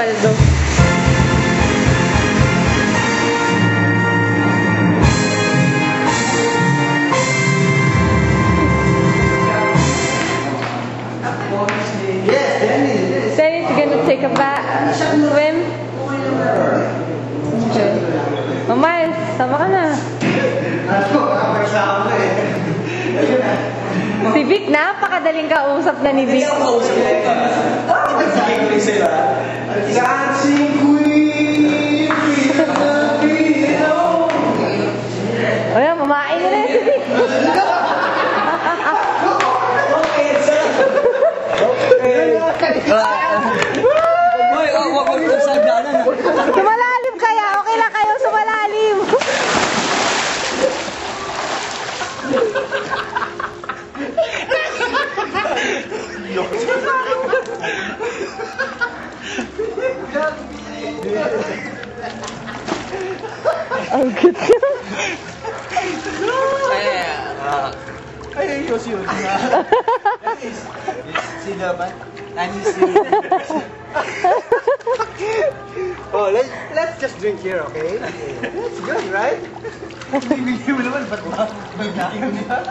Waldo. Dennis gonna take a bath, swim. Okay. Miles, sama ka na. Si Vic, napakadaling kausap na ni Vic. Dancing Queen! Ayan, mamain na rin si Vic. Sumalalim kaya? Okay lang kayo sumalalim. Ang cute niya. Ay, yun. Sino ba? Oh, let's just drink here, okay? That's good, right? Hindi mo naman, ba't ba? Magkakin niya?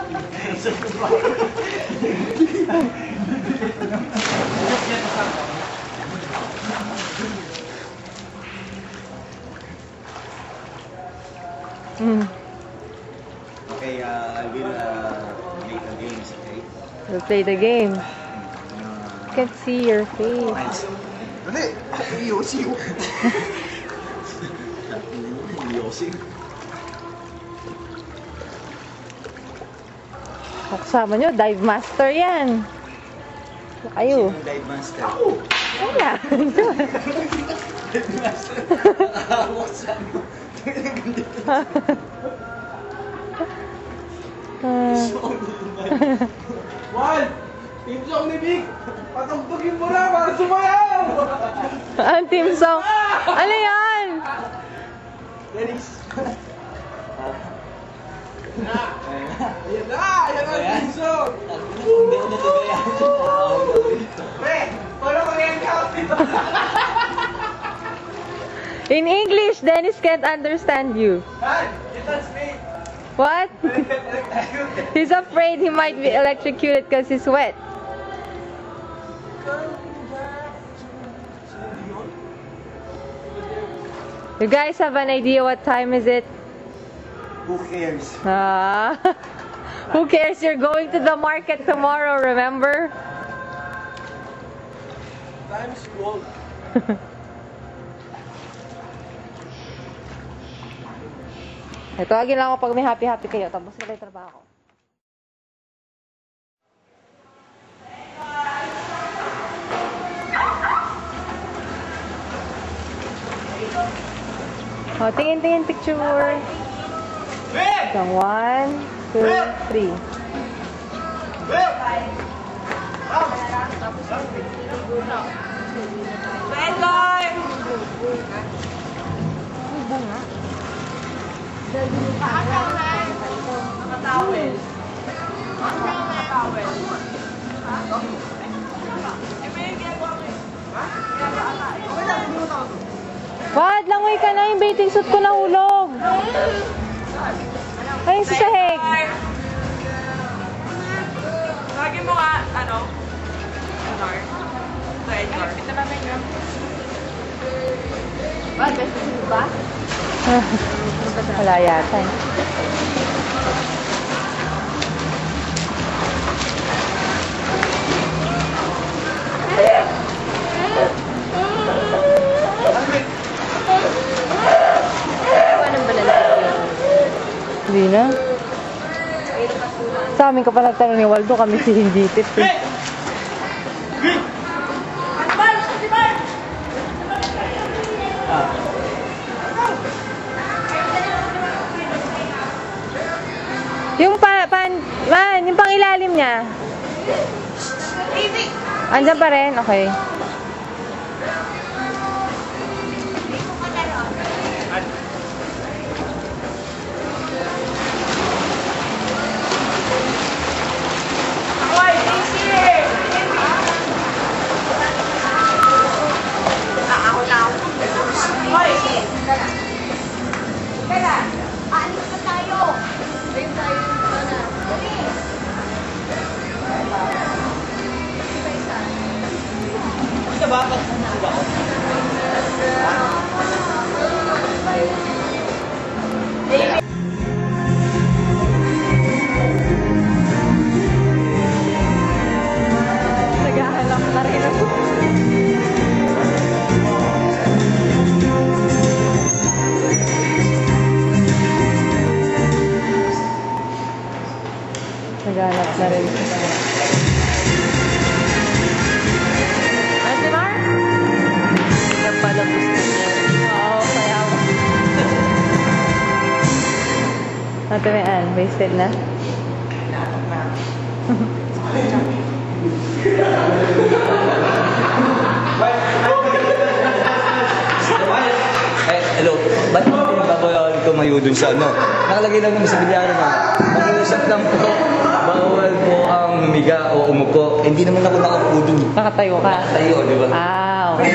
Okay, I will make the games, okay? We'll play the game. I can't see your face. Dali! Iyosi ko! Iyosi. Kasama nyo, dive master yan. Kayo. Sinong dive master? Wala. Dive master? Buksan mo. Juan! Team song ni Vic! Patugtugin mo na para sumayaw! Ang team song. Ano yan? Dennis! Ayan na! Ayan ang team song! Hindi ko natagayan. Pre! Wala ko yan count dito! In English, Dennis can't understand you. Han! You touch me! What? He's afraid he might be electrocuted because he's wet. You guys have an idea what time is it? Who cares? Who cares? You're going to the market tomorrow, remember? Time's gold. Tawagin lang ako pag may happy-happy kayo. Tapos na yung trabaho ko. Oh, tingin-tingin picture. Isang 1, 2, 3. Nakatawel. Nakatawel. Wad, langoy ka na. Yung bathing suit ko nahulog. Ayun sa sahig. Lagi mo nga, ano? Edgar. Ito, Edgar. Ito namin yun. Wad, best mo ba? Wala yata eh. Hindi na. Sa amin ka pa nagtanong ni Waldo, kami si hindi tip eh. Yung yung pangilalim niya. Andyan pa rin? Okay. Kaya, aalis na tayo. Ayun tayo sana. Dali. Isa-isa. Ito ba? Pagsasabi ako? Naghahanap na rin ako. Naghahanap na rin siya. Ate Mar? Yan pala gusto niya. Oo, kaya ako. Ate Mayan, wasted na? Hello, ba't mo pinagbabayaran ko mayo dun sa ano? Nakalagay lang naman sa bilyara na, mag-usap lang po, bawal po ang humiga o umupo. Hindi naman ako nakapo dun. Nakatayo ka? Tayo, di ba? Ah, okay.